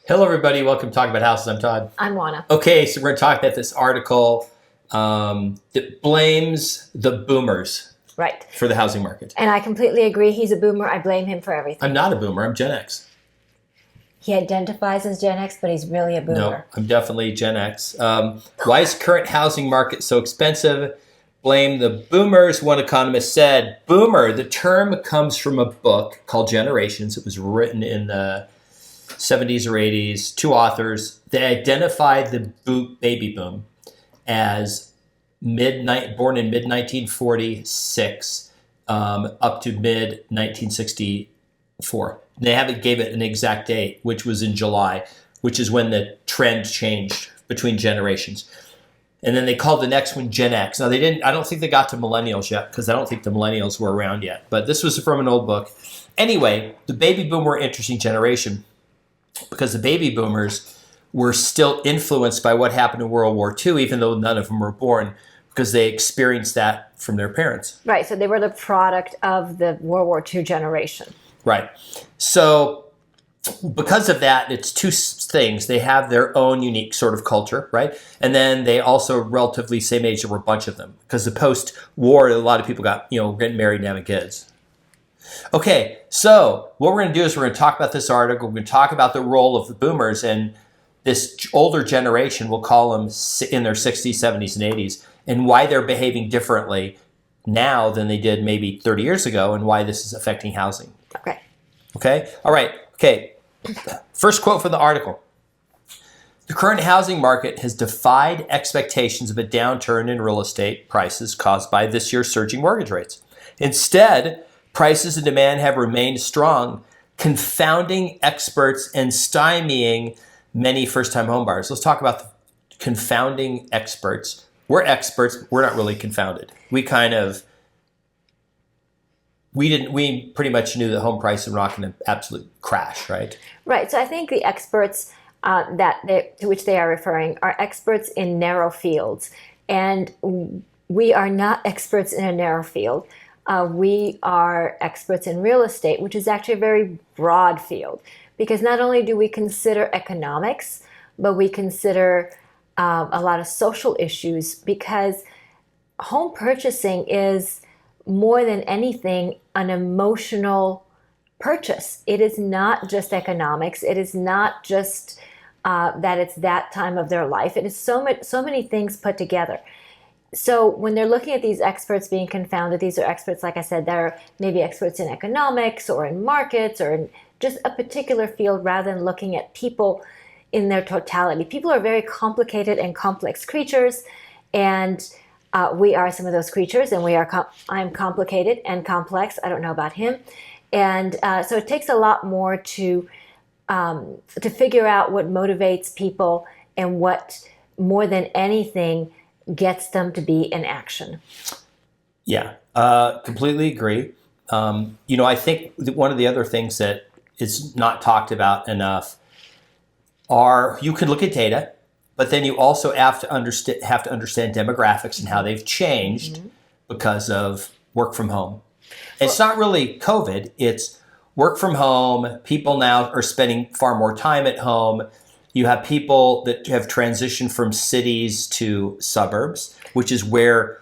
Hello, everybody. Welcome to Talk About Houses. I'm Todd. I'm Juana. Okay, so we're going to talk about this article that blames the boomers Right. for the housing market. And I completely agree. He's a boomer. I blame him for everything. I'm not a boomer. I'm Gen X. He identifies as Gen X, but he's really a boomer. No, I'm definitely Gen X. Why is current housing market so expensive? Blame the boomers. One economist said, boomer, the term comes from a book called Generations. It was written in the 70s or 80s, two authors. They identified the baby boom as born in mid 1946 up to mid 1964. They haven't gave it an exact date, which was in July, which is when the trend changed between generations. And then they called the next one Gen X. Now they didn't. I don't think they got to millennials yet because I don't think the millennials were around yet. But this was from an old book. Anyway, the baby boom were an interesting generation, because the baby boomers were still influenced by what happened in World War II, even though none of them were born, because they experienced that from their parents. Right. So they were the product of the World War II generation. Right. So because of that, it's two things. They have their own unique sort of culture, right? And then they also relatively same age. There were a bunch of them, because the post-war, a lot of people got, getting married and having kids. Okay, so what we're going to do is we're going to talk about this article. We're going to talk about the role of the boomers and this older generation, we'll call them in their 60s, 70s, and 80s, and why they're behaving differently now than they did maybe 30 years ago, and why this is affecting housing. Okay. Okay? All right. Okay. First quote from the article. The current housing market has defied expectations of a downturn in real estate prices caused by this year's surging mortgage rates. Instead, prices and demand have remained strong, confounding experts and stymieing many first-time homebuyers. Let's talk about the confounding experts. We're experts, but we're not really confounded. We pretty much knew that home prices were not going to absolutely crash, right? Right. So I think the experts to which they are referring are experts in narrow fields. And we are not experts in a narrow field. We are experts in real estate, which is actually a very broad field, because not only do we consider economics, but we consider a lot of social issues, because home purchasing is more than anything an emotional purchase. It is not just economics. It is not just that it's that time of their life. It is so many things put together. So when they're looking at these experts being confounded, these are experts, like I said, that are maybe experts in economics or in markets or in just a particular field, rather than looking at people in their totality. People are very complicated and complex creatures, and we are some of those creatures, and I'm complicated and complex. I don't know about him. And so it takes a lot more to figure out what motivates people and what, more than anything, gets them to be in action. Yeah, completely agree. I think one of the other things that is not talked about enough are, you can look at data, but then you also have to understand demographics and how they've changed because of work from home. It's not really COVID, it's work from home. People now are spending far more time at home. You have people that have transitioned from cities to suburbs, which is where,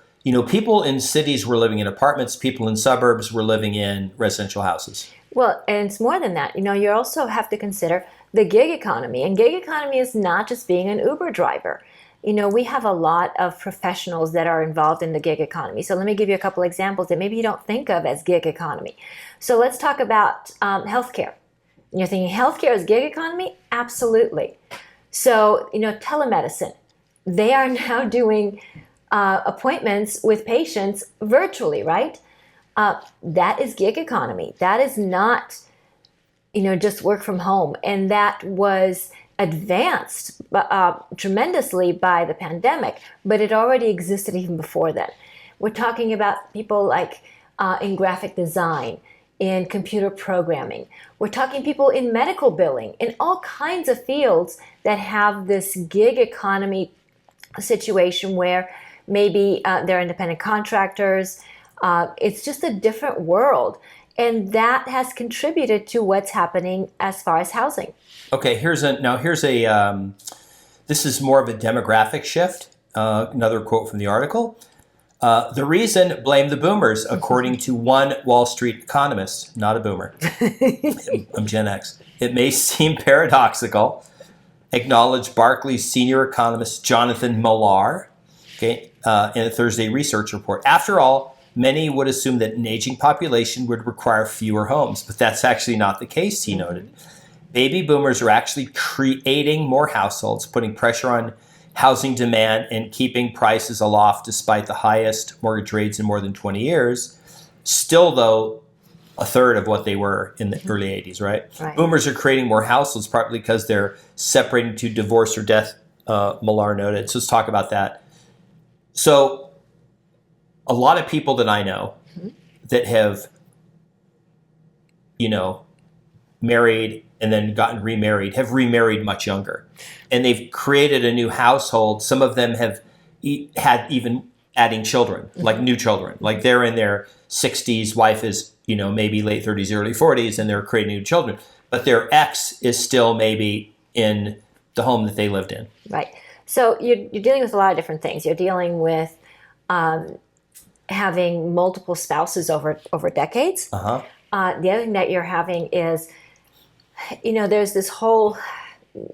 people in cities were living in apartments, people in suburbs were living in residential houses. Well, and it's more than that. You also have to consider the gig economy. And gig economy is not just being an Uber driver. We have a lot of professionals that are involved in the gig economy. So let me give you a couple examples that maybe you don't think of as gig economy. So let's talk about healthcare. You're thinking healthcare is gig economy? Absolutely. So, telemedicine. They are now doing appointments with patients virtually, right? That is gig economy. That is not, just work from home. And that was advanced tremendously by the pandemic, but it already existed even before then. We're talking about people like in graphic design, in computer programming. We're talking people in medical billing, in all kinds of fields that have this gig economy situation where maybe they're independent contractors. It's just a different world. And that has contributed to what's happening as far as housing. Okay, here's a this is more of a demographic shift. Another quote from the article. The reason, blame the boomers, according to one Wall Street economist, not a boomer. I'm Gen X. It may seem paradoxical, acknowledged Barclays senior economist Jonathan Millar, okay, in a Thursday research report. After all, many would assume that an aging population would require fewer homes, but that's actually not the case, he noted. Baby boomers are actually creating more households, putting pressure on housing demand and keeping prices aloft despite the highest mortgage rates in more than 20 years. Still, though, a third of what they were in the early 80s, right? Boomers are creating more households partly because they're separating to divorce or death, Millar noted. So let's talk about that. So a lot of people that I know that have, married and then gotten remarried, have remarried much younger. And they've created a new household. Some of them have had even adding children, like new children. Like they're in their 60s, wife is, maybe late 30s, early 40s, and they're creating new children. But their ex is still maybe in the home that they lived in. Right. So you're dealing with a lot of different things. You're dealing with having multiple spouses over decades. Uh-huh. The other thing that you're having is, there's this whole,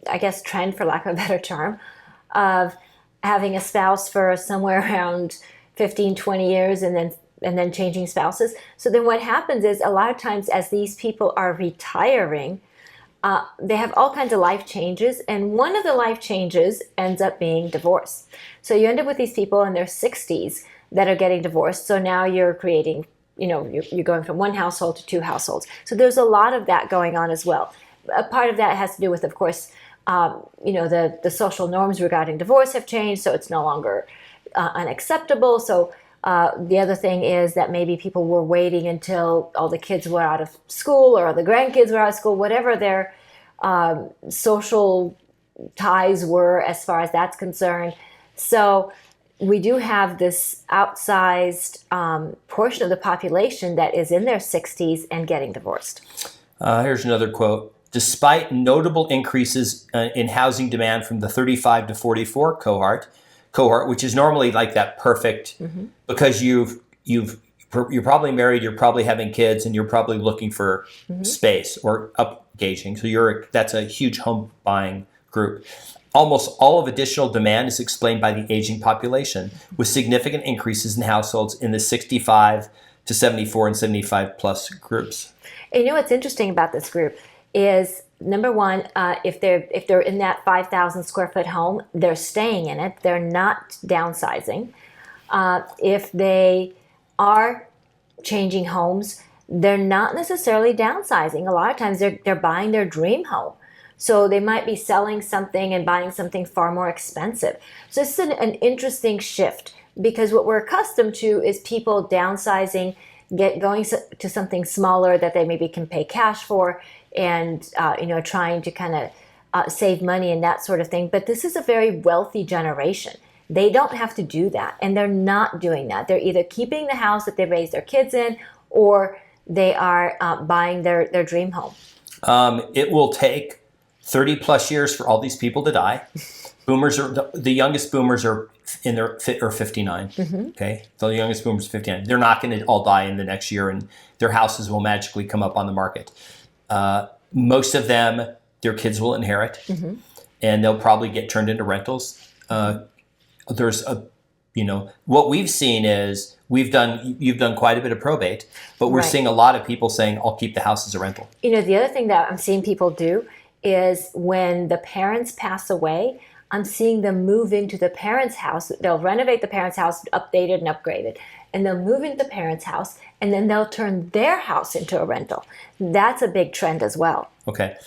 I guess, trend, for lack of a better term, of having a spouse for somewhere around 15, 20 years and then changing spouses. So then what happens is a lot of times as these people are retiring, they have all kinds of life changes. And one of the life changes ends up being divorce. So you end up with these people in their 60s that are getting divorced. So now you're creating, you're going from one household to two households. So there's a lot of that going on as well. A part of that has to do with, of course, the social norms regarding divorce have changed, so it's no longer unacceptable. So the other thing is that maybe people were waiting until all the kids were out of school or the grandkids were out of school, whatever their social ties were as far as that's concerned. So we do have this outsized portion of the population that is in their 60s and getting divorced. Here's another quote. Despite notable increases in housing demand from the 35 to 44 cohort, which is normally like that perfect, because you're probably married, you're probably having kids, and you're probably looking for space or upgauging. So that's a huge home buying group. Almost all of additional demand is explained by the aging population, with significant increases in households in the 65 to 74 and 75 plus groups. And what's interesting about this group is, number one, if they're in that 5,000 square foot home, they're staying in it. They're not downsizing. If they are changing homes, they're not necessarily downsizing. A lot of times they're buying their dream home. So they might be selling something and buying something far more expensive. So this is an interesting shift, because what we're accustomed to is people downsizing, going to something smaller that they maybe can pay cash for, and trying to kind of save money and that sort of thing. But this is a very wealthy generation. They don't have to do that, and they're not doing that. They're either keeping the house that they raised their kids in, or they are buying their dream home. It will take 30 plus years for all these people to die. Boomers the youngest boomers are in their 59. Okay, the youngest boomers are 59. They're not going to all die in the next year, and their houses will magically come up on the market. Most of them, their kids will inherit, and they'll probably get turned into rentals. There's what we've seen is you've done quite a bit of probate, but we're seeing a lot of people saying, I'll keep the house as a rental. The other thing that I'm seeing people do is when the parents pass away, I'm seeing them move into the parents' house. They'll renovate the parents' house, update it and upgrade it, and they'll move into the parents' house, and then they'll turn their house into a rental. That's a big trend as well. Okay.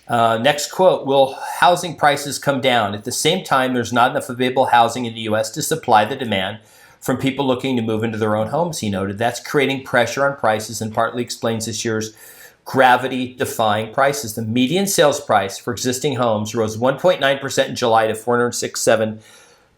Next quote, will housing prices come down? At the same time, there's not enough available housing in the U.S. to supply the demand from people looking to move into their own homes, he noted. That's creating pressure on prices and partly explains this year's gravity-defying prices. The median sales price for existing homes rose 1.9% in July to $406,700,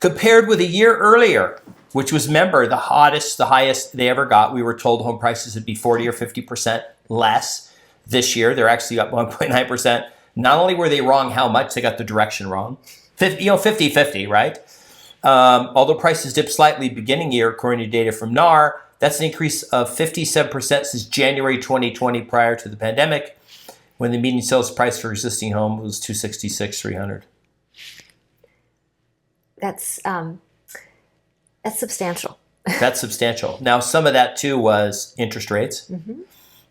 compared with a year earlier, which was, remember, the highest they ever got. We were told home prices would be 40 or 50% less. This year, they're actually up 1.9%. Not only were they wrong how much, they got the direction wrong. 50-50, right? Although prices dipped slightly beginning year, according to data from NAR, that's an increase of 57% since January 2020 prior to the pandemic, when the median sales price for existing home was $266,300. That's substantial. That's substantial. Now, some of that too was interest rates.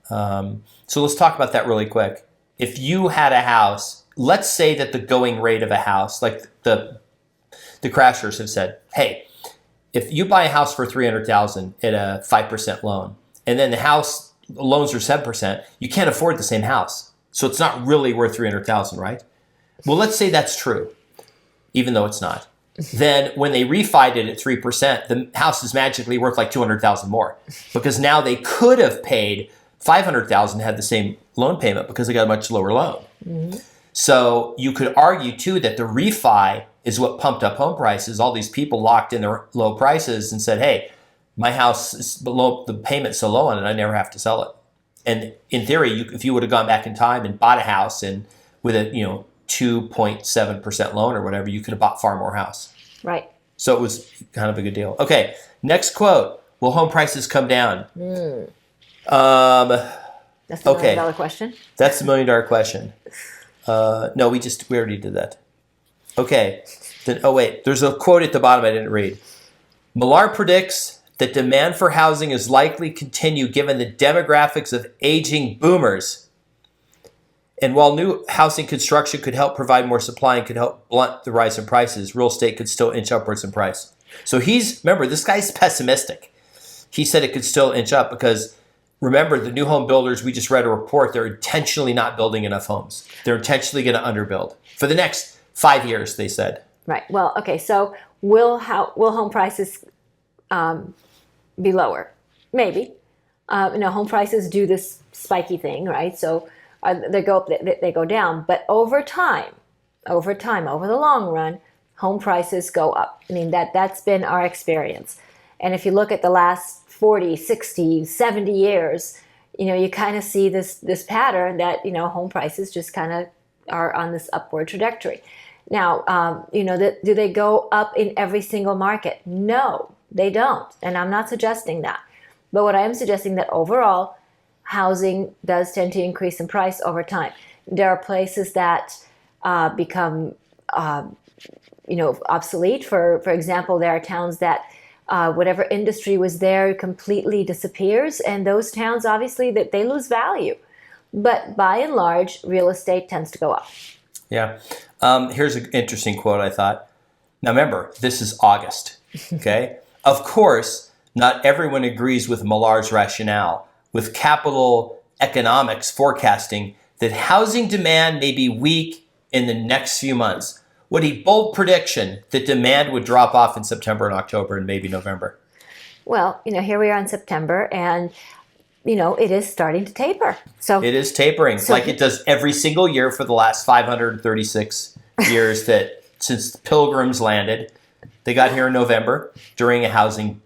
So let's talk about that really quick. If you had a house, let's say that the going rate of a house, like the crashers have said, hey, if you buy a house for $300,000 at a 5% loan, and then the house loans are 7%, you can't afford the same house. So it's not really worth $300,000, right? Well, let's say that's true, even though it's not. Then when they refied it at 3%, the house is magically worth like $200,000 more, because now they could have paid $500,000 had the same loan payment because they got a much lower loan. So you could argue too that the refi is what pumped up home prices. All these people locked in their low prices and said, hey, my house is below, the payment's so low on it, I never have to sell it. And in theory, if you would have gone back in time and bought a house and with a 2.7% loan or whatever, you could have bought far more house. Right. So it was kind of a good deal. Okay, next quote. Will home prices come down? That's the Okay. $1 million question. That's the $1 million question. No, we already did that. Okay. Then, there's a quote at the bottom I didn't read. Millar predicts that demand for housing is likely to continue given the demographics of aging boomers. And while new housing construction could help provide more supply and could help blunt the rise in prices, real estate could still inch upwards in price. So remember, this guy's pessimistic. He said it could still inch up because, remember, the new home builders, we just read a report, they're intentionally not building enough homes. They're intentionally going to underbuild. For the next 5 years, they said. Right. Well, okay. So will home prices be lower? Maybe. Home prices do this spiky thing, right? So they go up, they go down. But over time, over the long run, home prices go up. I mean, that's been our experience. And if you look at the last 40, 60, 70 years, you kind of see this pattern that, home prices just kind of are on this upward trajectory. Now, do they go up in every single market? No, they don't. And I'm not suggesting that. But what I am suggesting that overall, housing does tend to increase in price over time. There are places that become, obsolete. For example, there are towns that whatever industry was there completely disappears, and those towns, obviously, that they lose value. But by and large, real estate tends to go up. Yeah. Here's an interesting quote, I thought. Now, remember, this is August, okay? Of course, not everyone agrees with Millar's rationale, with capital economics forecasting that housing demand may be weak in the next few months. What a bold prediction that demand would drop off in September and October and maybe November. Well, here we are in September, and it is starting to taper. So it is tapering like it does every single year for the last 536 years that since the Pilgrims landed. They got here in November during a housing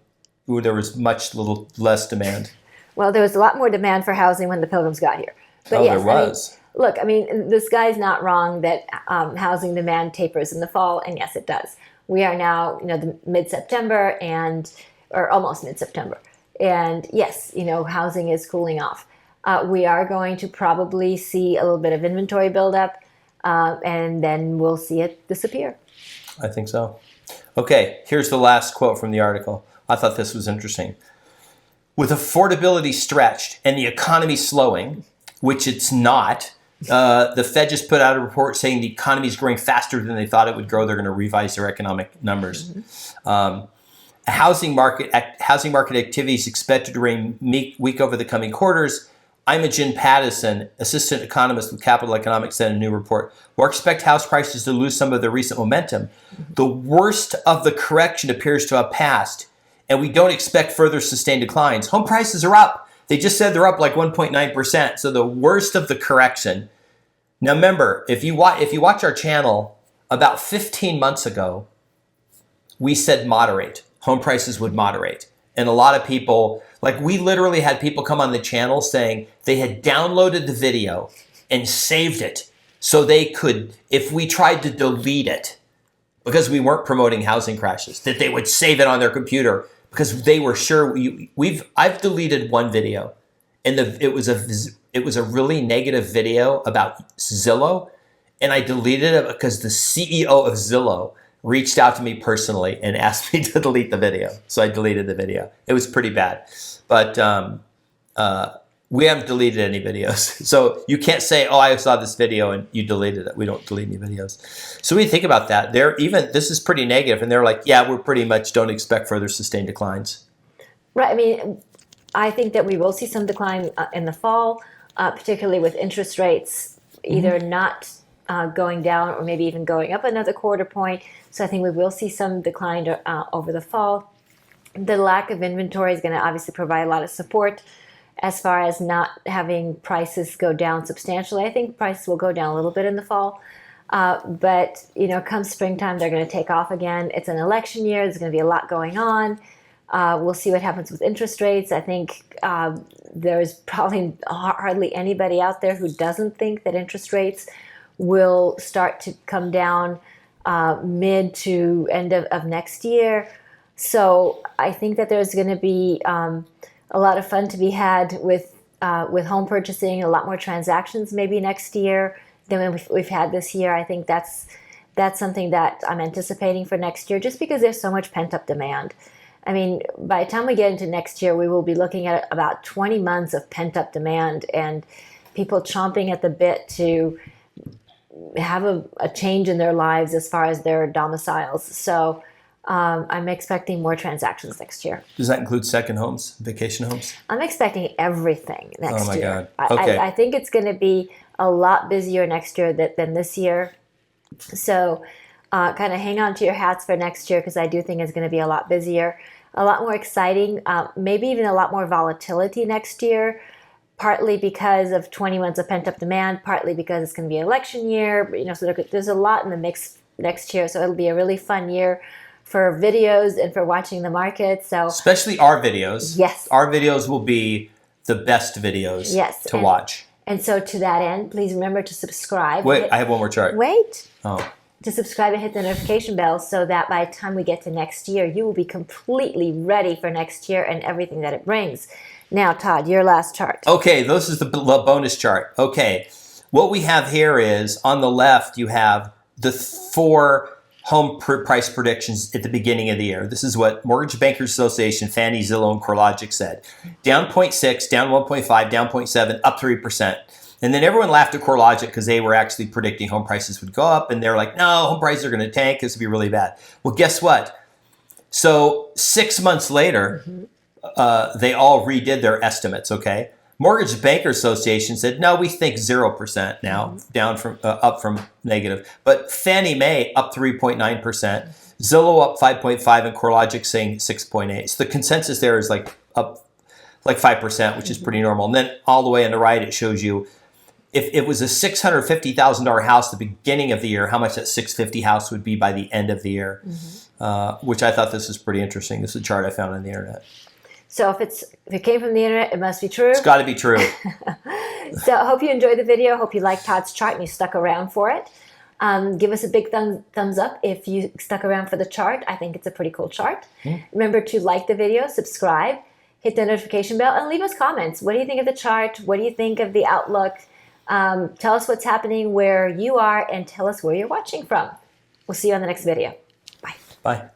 where there was little less demand. Well, there was a lot more demand for housing when the Pilgrims got here. But yes, there was. This guy's not wrong that housing demand tapers in the fall, and yes, it does. We are now, the mid-September or almost mid-September. And yes, housing is cooling off. We are going to probably see a little bit of inventory buildup, and then we'll see it disappear. I think so. Okay, here's the last quote from the article. I thought this was interesting. With affordability stretched and the economy slowing, which it's not, the Fed just put out a report saying the economy is growing faster than they thought it would grow. They're going to revise their economic numbers. Housing market activity is expected to remain weak over the coming quarters. Imogen Pattison, assistant economist with Capital Economics, said in a new report, "We expect house prices to lose some of their recent momentum. The worst of the correction appears to have passed, and we don't expect further sustained declines. Home prices are up. They just said they're up like 1.9%. So the worst of the correction." Now remember, if you watch our channel, about 15 months ago, we said moderate. Home prices would moderate. And a lot of people, we literally had people come on the channel saying they had downloaded the video and saved it so they could, if we tried to delete it, because we weren't promoting housing crashes, that they would save it on their computer because they were sure I've deleted one video, and it was a really negative video about Zillow, and I deleted it because the CEO of Zillow reached out to me personally and asked me to delete the video. So I deleted the video. It was pretty bad, but we haven't deleted any videos. So you can't say, oh, I saw this video and you deleted it. We don't delete any videos. So we think about that. This is pretty negative, and they're like, yeah, we're pretty much don't expect further sustained declines. Right. I mean, I think that we will see some decline in the fall, particularly with interest rates either not going down or maybe even going up another quarter point. So I think we will see some decline over the fall. The lack of inventory is going to obviously provide a lot of support as far as not having prices go down substantially. I think prices will go down a little bit in the fall. But, come springtime, they're going to take off again. It's an election year. There's going to be a lot going on. We'll see what happens with interest rates. I think there's probably hardly anybody out there who doesn't think that interest rates will start to come down mid to end of next year. So I think that there's going to be a lot of fun to be had with home purchasing, a lot more transactions maybe next year than we've had this year. I think that's something that I'm anticipating for next year, just because there's so much pent-up demand. I mean, by the time we get into next year, we will be looking at about 20 months of pent-up demand and people chomping at the bit to have a change in their lives as far as their domiciles. So I'm expecting more transactions next year. Does that include second homes, vacation homes? I'm expecting everything next year. Oh my God. Okay. I think it's going to be a lot busier next year than this year. So kind of hang on to your hats for next year, because I do think it's going to be a lot busier, a lot more exciting, maybe even a lot more volatility next year, partly because of 20 months of pent-up demand, partly because it's going to be an election year. So there's a lot in the mix next year. So it'll be a really fun year for videos and for watching the market. So especially our videos. Yes. Our videos will be the best videos to watch. And so to that end, please remember to subscribe. Wait, I have one more chart. Wait. Oh. To subscribe and hit the notification bell so that by the time we get to next year, you will be completely ready for next year and everything that it brings. Now, Todd, your last chart. Okay, this is the bonus chart. Okay, what we have here is on the left, you have the 4 home price predictions at the beginning of the year. This is what Mortgage Bankers Association, Fannie, Zillow, and CoreLogic said. Down 0.6, down 1.5, down 0.7, up 3%. And then everyone laughed at CoreLogic because they were actually predicting home prices would go up. And they're like, no, home prices are going to tank. This will be really bad. Well, guess what? So 6 months later, they all redid their estimates, okay? Mortgage Bankers Association said, no, we think 0% now, down from up from negative. But Fannie Mae up 3.9%, Zillow up 5.5%, and CoreLogic saying 6.8%. So the consensus there is like up like 5%, which is pretty normal. And then all the way on the right, it shows you if it was a $650,000 house at the beginning of the year, how much that $650,000 house would be by the end of the year, which I thought this was pretty interesting. This is a chart I found on the internet. So if it came from the internet, it must be true. It's got to be true. So I hope you enjoyed the video. I hope you liked Todd's chart and you stuck around for it. Give us a big thumbs up if you stuck around for the chart. I think it's a pretty cool chart. Remember to like the video, subscribe, hit the notification bell, and leave us comments. What do you think of the chart? What do you think of the outlook? Tell us what's happening where you are and tell us where you're watching from. We'll see you on the next video. Bye. Bye.